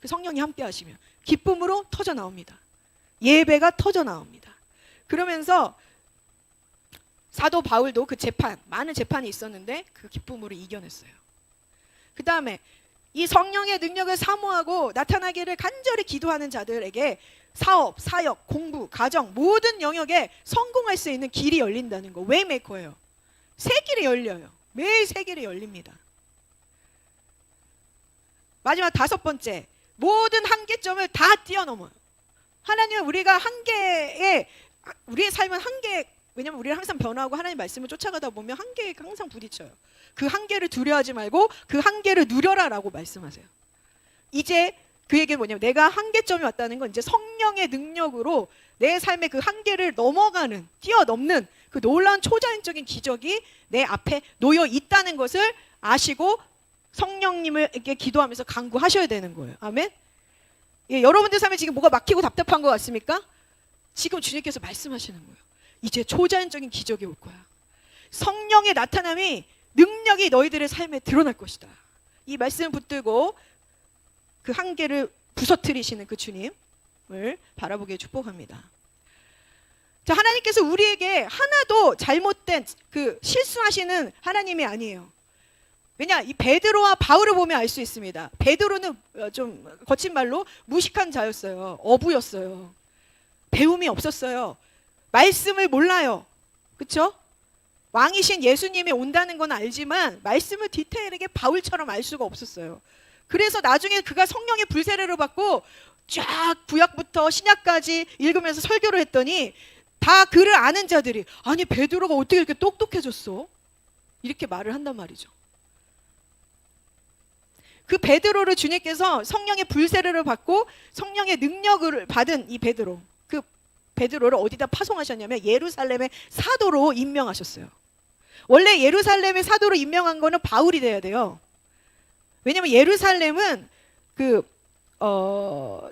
그 성령이 함께 하시면 기쁨으로 터져 나옵니다. 예배가 터져 나옵니다. 그러면서 사도 바울도 그 많은 재판이 있었는데 그 기쁨으로 이겨냈어요. 그 다음에 이 성령의 능력을 사모하고 나타나기를 간절히 기도하는 자들에게 사업, 사역, 공부, 가정 모든 영역에 성공할 수 있는 길이 열린다는 거. 웨이메이커예요. 새 길이 열려요. 매일 새 길이 열립니다. 마지막 다섯 번째, 모든 한계점을 다 뛰어넘어요. 하나님은 우리가 우리의 삶은 왜냐면 우리는 항상 변화하고 하나님 말씀을 쫓아가다 보면 한계에 항상 부딪혀요. 그 한계를 두려워하지 말고 그 한계를 누려라라고 말씀하세요. 이제 그 얘기는 뭐냐면 내가 한계점이 왔다는 건 이제 성령의 능력으로 내 삶의 그 한계를 뛰어넘는 그 놀라운 초자연적인 기적이 내 앞에 놓여 있다는 것을 아시고 성령님에게 기도하면서 간구하셔야 되는 거예요. 아멘. 예, 여러분들 삶에 지금 뭐가 막히고 답답한 것 같습니까? 지금 주님께서 말씀하시는 거예요. 이제 초자연적인 기적이 올 거야. 성령의 나타남이 능력이 너희들의 삶에 드러날 것이다. 이 말씀을 붙들고 그 한계를 부서뜨리시는 그 주님을 바라보게 축복합니다. 자, 하나님께서 우리에게 하나도 잘못된 실수하시는 하나님이 아니에요. 왜냐, 이 베드로와 바울을 보면 알 수 있습니다. 베드로는 좀 거친 말로 무식한 자였어요. 어부였어요. 배움이 없었어요. 말씀을 몰라요. 그렇죠? 왕이신 예수님이 온다는 건 알지만 말씀을 디테일하게 바울처럼 알 수가 없었어요. 그래서 나중에 그가 성령의 불세례를 받고 쫙 구약부터 신약까지 읽으면서 설교를 했더니 다 그를 아는 자들이 아니 베드로가 어떻게 이렇게 똑똑해졌어? 이렇게 말을 한단 말이죠. 그 베드로를 주님께서 성령의 불세례를 받고 성령의 능력을 받은 이 베드로를 어디다 파송하셨냐면 예루살렘의 사도로 임명하셨어요. 원래 예루살렘의 사도로 임명한 거는 바울이 돼야 돼요. 왜냐면 예루살렘은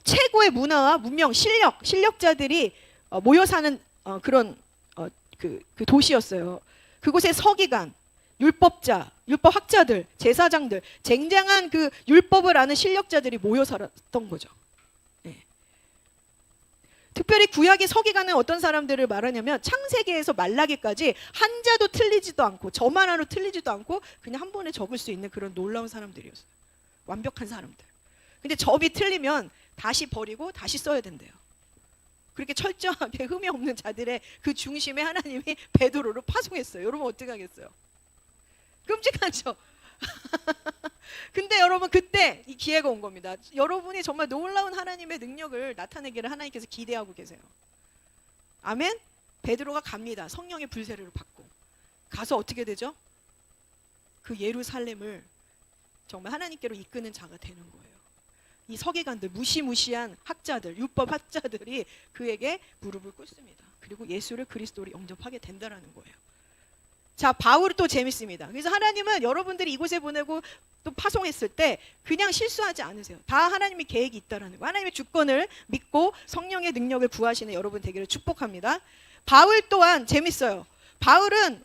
최고의 문화와 문명, 실력자들이 모여 사는 그런 그 도시였어요. 그곳에 서기관, 율법자, 율법학자들, 제사장들, 쟁쟁한 그 율법을 아는 실력자들이 모여 살았던 거죠. 네. 특별히 구약의 서기관은 어떤 사람들을 말하냐면 창세기에서 말라기까지 한자도 틀리지도 않고 점 하나로 틀리지도 않고 그냥 한 번에 적을 수 있는 그런 놀라운 사람들이었어요. 완벽한 사람들. 근데 점이 틀리면 다시 버리고 다시 써야 된대요. 그렇게 철저하게 흠이 없는 자들의 그 중심에 하나님이 베드로를 파송했어요. 여러분 어떻게 하겠어요? 끔찍하죠? 근데 여러분 그때 이 기회가 온 겁니다. 여러분이 정말 놀라운 하나님의 능력을 나타내기를 하나님께서 기대하고 계세요. 아멘? 베드로가 갑니다. 성령의 불세례를 받고 가서 어떻게 되죠? 그 예루살렘을 정말 하나님께로 이끄는 자가 되는 거예요. 이 서기관들, 무시무시한 학자들, 율법 학자들이 그에게 무릎을 꿇습니다. 그리고 예수를 그리스도로 영접하게 된다라는 거예요. 자, 바울이 또 재밌습니다. 그래서 하나님은 여러분들이 이곳에 보내고 또 파송했을 때 그냥 실수하지 않으세요. 다 하나님의 계획이 있다라는 거예요. 하나님의 주권을 믿고 성령의 능력을 구하시는 여러분 되기를 축복합니다. 바울 또한 재밌어요. 바울은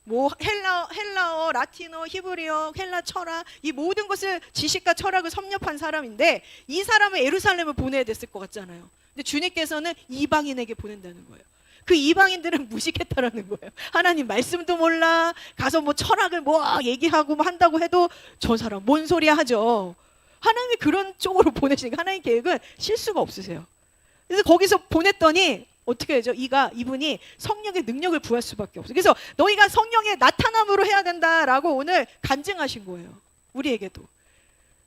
뭐 헬라어, 라틴어, 히브리어, 헬라 철학 이 모든 것을 지식과 철학을 섭렵한 사람인데 이 사람을 예루살렘을 보내야 됐을 것 같잖아요. 근데 주님께서는 이방인에게 보낸다는 거예요. 그 이방인들은 무식했다라는 거예요. 하나님 말씀도 몰라. 가서 뭐 철학을 뭐 얘기하고 뭐 한다고 해도 저 사람 뭔 소리야 하죠. 하나님이 그런 쪽으로 보내시니까 하나님 계획은 실수가 없으세요. 그래서 거기서 보냈더니 어떻게 되죠? 이분이 성령의 능력을 구할 수밖에 없어요. 그래서 너희가 성령의 나타남으로 해야 된다라고 오늘 간증하신 거예요. 우리에게도.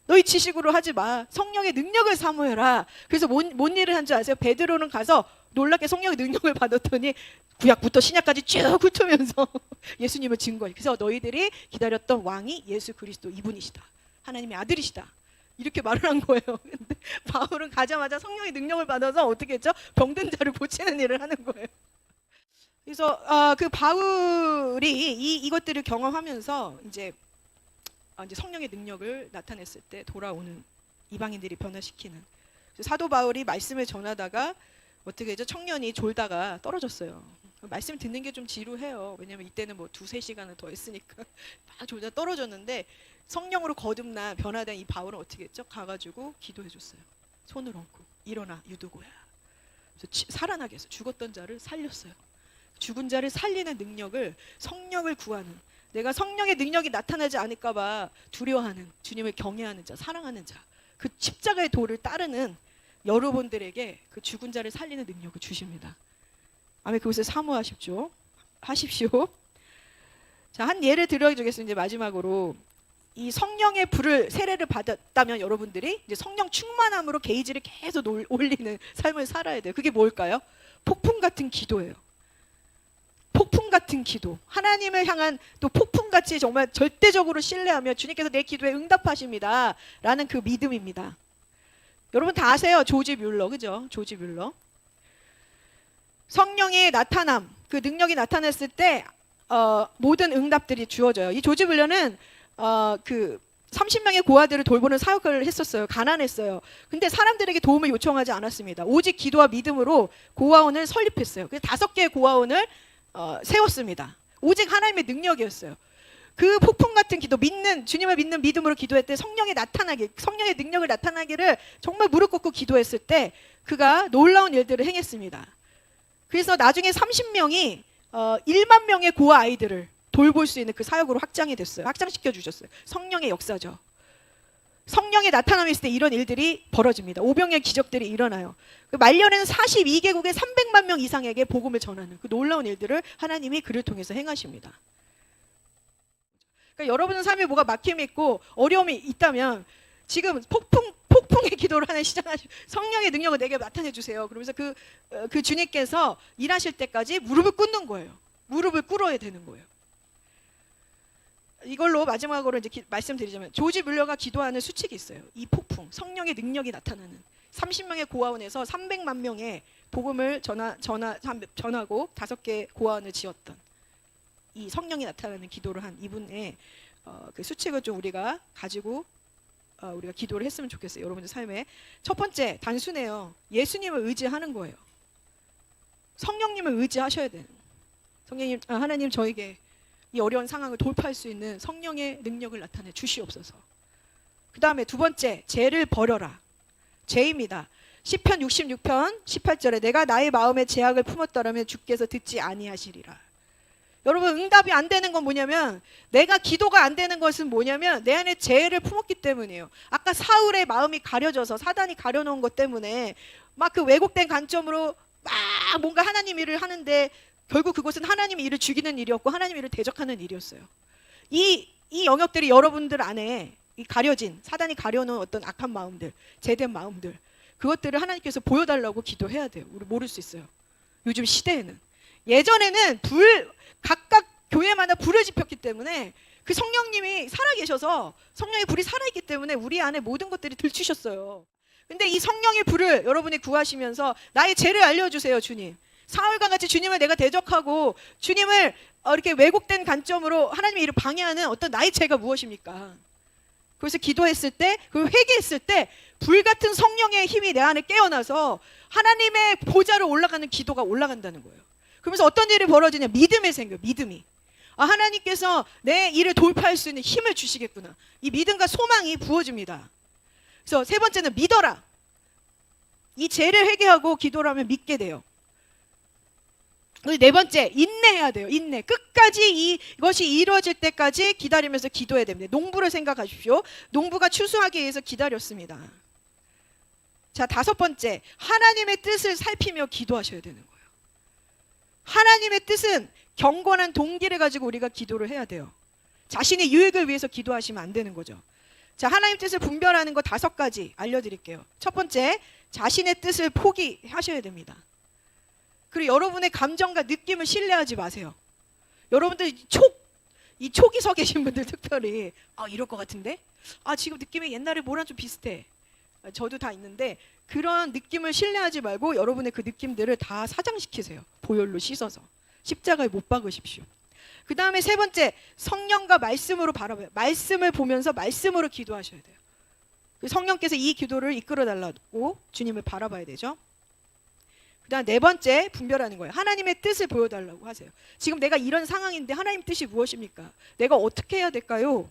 너희 지식으로 하지 마. 성령의 능력을 사모해라. 그래서 뭔 일을 한 줄 아세요? 베드로는 가서 놀랍게 성령의 능력을 받았더니 구약부터 신약까지 쭉 훑으면서 예수님을 증거해. 그래서 너희들이 기다렸던 왕이 예수 그리스도 이분이시다. 하나님의 아들이시다. 이렇게 말을 한 거예요. 근데 바울은 가자마자 성령의 능력을 받아서 어떻게 했죠? 병든 자를 고치는 일을 하는 거예요. 그래서 그 바울이 이것들을 경험하면서 이제 성령의 능력을 나타냈을 때 돌아오는 이방인들이 변화시키는 사도 바울이 말씀을 전하다가 어떻게 했죠? 청년이 졸다가 떨어졌어요. 말씀 듣는 게 좀 지루해요. 왜냐면 이때는 뭐 2-3시간을 더 했으니까 막 졸다 떨어졌는데 성령으로 거듭난 변화된 이 바울은 어떻게 했죠? 가가지고 기도해 줬어요. 손을 얹고 일어나 유두고야. 그래서 살아나게 해서 죽었던 자를 살렸어요. 죽은 자를 살리는 능력을 성령을 구하는 내가 성령의 능력이 나타나지 않을까 봐 두려워하는 주님을 경외하는 자, 사랑하는 자, 그 십자가의 도를 따르는 여러분들에게 그 죽은 자를 살리는 능력을 주십니다. 아멘. 그것을 사모하십시오. 하십시오. 자, 한 예를 들어주겠습니다. 이제 마지막으로 이 성령의 불을 세례를 받았다면 여러분들이 이제 성령 충만함으로 게이지를 계속 올리는 삶을 살아야 돼요. 그게 뭘까요? 폭풍 같은 기도예요. 폭풍 같은 기도. 하나님을 향한 또 폭풍같이 정말 절대적으로 신뢰하며 주님께서 내 기도에 응답하십니다. 라는 그 믿음입니다. 여러분 다 아세요. 조지 뮬러. 그죠? 조지 뮬러. 성령의 나타남, 그 능력이 나타났을 때 모든 응답들이 주어져요. 이 조지 뮬러는 그 30명의 고아들을 돌보는 사역을 했었어요. 가난했어요. 근데 사람들에게 도움을 요청하지 않았습니다. 오직 기도와 믿음으로 고아원을 설립했어요. 그래서 5개의 고아원을 세웠습니다. 오직 하나님의 능력이었어요. 그 폭풍 같은 기도, 주님을 믿는 믿음으로 기도할 때 성령의 능력을 나타나기를 정말 무릎 꿇고 기도했을 때 그가 놀라운 일들을 행했습니다. 그래서 나중에 30명이 1만 명의 고아 아이들을 돌볼 수 있는 그 사역으로 확장이 됐어요. 확장시켜 주셨어요. 성령의 역사죠. 성령의 나타남이 있을 때 이런 일들이 벌어집니다. 오병이어 기적들이 일어나요. 말년에는 42개국의 300만 명 이상에게 복음을 전하는 그 놀라운 일들을 하나님이 그를 통해서 행하십니다. 그러니까 여러분의 삶에 뭐가 막힘이 있고 어려움이 있다면 지금 폭풍의 기도를 하나 시작하시고 성령의 능력을 내게 나타내 주세요. 그러면서 그 주님께서 일하실 때까지 무릎을 꿇는 거예요. 무릎을 꿇어야 되는 거예요. 이걸로 마지막으로 이제 말씀드리자면 조지 뮬러가 기도하는 수칙이 있어요. 이 폭풍, 성령의 능력이 나타나는 30명의 고아원에서 300만 명의 복음을 전하고 5개 고아원을 지었던 이 성령이 나타나는 기도를 한 이분의 그 수칙을 좀 우리가 가지고 우리가 기도를 했으면 좋겠어요. 여러분들 삶에 첫 번째 단순해요. 예수님을 의지하는 거예요. 성령님을 의지하셔야 돼요. 성령님, 하나님 저에게 이 어려운 상황을 돌파할 수 있는 성령의 능력을 나타내 주시옵소서. 그 다음에 두 번째, 죄를 버려라. 죄입니다. 시편 66편 18절에 내가 나의 마음에 죄악을 품었더라면 주께서 듣지 아니하시리라. 여러분, 응답이 안 되는 건 뭐냐면, 내가 기도가 안 되는 것은 뭐냐면 내 안에 죄를 품었기 때문이에요. 아까 사울의 마음이 가려져서 사단이 가려놓은 것 때문에 막 그 왜곡된 관점으로 막 뭔가 하나님 일을 하는데 결국 그것은 하나님 일을 죽이는 일이었고 하나님 일을 대적하는 일이었어요. 이 영역들이 여러분들 안에 이 가려진, 사단이 가려놓은 어떤 악한 마음들, 죄된 마음들, 그것들을 하나님께서 보여달라고 기도해야 돼요. 우리 모를 수 있어요. 요즘 시대에는. 예전에는 각각 교회마다 불을 지폈기 때문에 그 성령님이 살아계셔서, 성령의 불이 살아있기 때문에 우리 안에 모든 것들이 들추셨어요. 근데 이 성령의 불을 여러분이 구하시면서 나의 죄를 알려주세요. 주님, 사울과 같이 주님을 내가 대적하고 주님을 이렇게 왜곡된 관점으로 하나님의 일을 방해하는 어떤 나의 죄가 무엇입니까? 그래서 기도했을 때, 그 회개했을 때 불같은 성령의 힘이 내 안에 깨어나서 하나님의 보좌로 올라가는 기도가 올라간다는 거예요. 그러면서 어떤 일이 벌어지냐? 믿음이 생겨요. 믿음이. 하나님께서 내 일을 돌파할 수 있는 힘을 주시겠구나. 이 믿음과 소망이 부어집니다. 그래서 세 번째는 믿어라. 이 죄를 회개하고 기도를 하면 믿게 돼요. 네 번째, 인내해야 돼요. 인내. 끝까지 이것이 이루어질 때까지 기다리면서 기도해야 됩니다. 농부를 생각하십시오. 농부가 추수하기 위해서 기다렸습니다. 자, 다섯 번째, 하나님의 뜻을 살피며 기도하셔야 되는 거예요. 하나님의 뜻은 경건한 동기를 가지고 우리가 기도를 해야 돼요. 자신의 유익을 위해서 기도하시면 안 되는 거죠. 자, 하나님 뜻을 분별하는 거 5가지 알려드릴게요. 첫 번째, 자신의 뜻을 포기하셔야 됩니다. 그리고 여러분의 감정과 느낌을 신뢰하지 마세요. 여러분들 이 초기 서 계신 분들 특별히 이럴 것 같은데? 지금 느낌이 옛날에 뭐랑 좀 비슷해. 저도 다 있는데 그런 느낌을 신뢰하지 말고 여러분의 그 느낌들을 다 사장시키세요. 보혈로 씻어서 십자가에 못 박으십시오. 그 다음에 세 번째, 성령과 말씀으로 바라봐요. 말씀을 보면서 말씀으로 기도하셔야 돼요. 성령께서 이 기도를 이끌어 달라고 주님을 바라봐야 되죠. 그 다음 네 번째, 분별하는 거예요. 하나님의 뜻을 보여달라고 하세요. 지금 내가 이런 상황인데 하나님 뜻이 무엇입니까? 내가 어떻게 해야 될까요?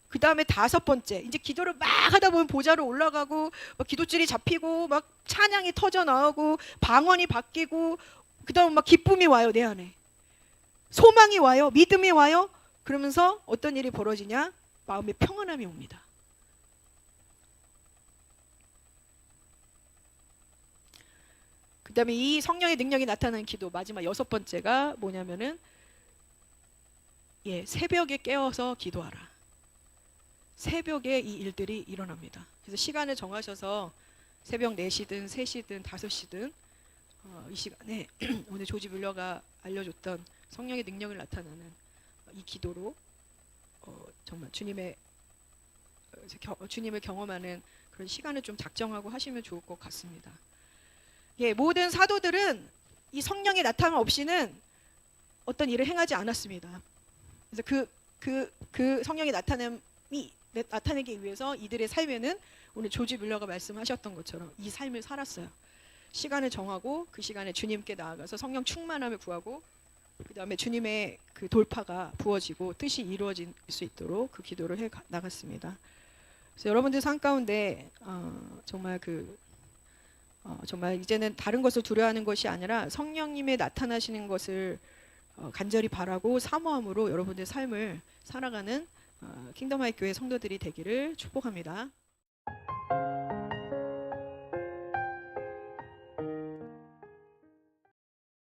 그 다음에 다섯 번째, 이제 기도를 막 하다 보면 보좌로 올라가고 막 기도줄이 잡히고 막 찬양이 터져 나오고 방언이 바뀌고 그 다음 막 기쁨이 와요. 내 안에 소망이 와요. 믿음이 와요. 그러면서 어떤 일이 벌어지냐? 마음에 평안함이 옵니다. 그 다음에 이 성령의 능력이 나타나는 기도, 마지막 6번째가 뭐냐면은 새벽에 깨어서 기도하라. 새벽에 이 일들이 일어납니다. 그래서 시간을 정하셔서 새벽 4시든 3시든 5시든 이 시간에 오늘 조지 뮬러가 알려줬던 성령의 능력을 나타나는 이 기도로 정말 주님을 경험하는 그런 시간을 좀 작정하고 하시면 좋을 것 같습니다. 모든 사도들은 이 성령의 나타남 없이는 어떤 일을 행하지 않았습니다. 그래서 그 성령의 나타내기 위해서 이들의 삶에는 오늘 조지 뮬러가 말씀하셨던 것처럼 이 삶을 살았어요. 시간을 정하고 그 시간에 주님께 나아가서 성령 충만함을 구하고 그 다음에 주님의 그 돌파가 부어지고 뜻이 이루어질 수 있도록 그 기도를 해 나갔습니다. 그래서 여러분들 삶 가운데 정말 이제는 다른 것을 두려워하는 것이 아니라 성령님의 나타나시는 것을 간절히 바라고 사모함으로 여러분들 삶을 살아가는 킹덤 하이 교회 성도들이 되기를 축복합니다.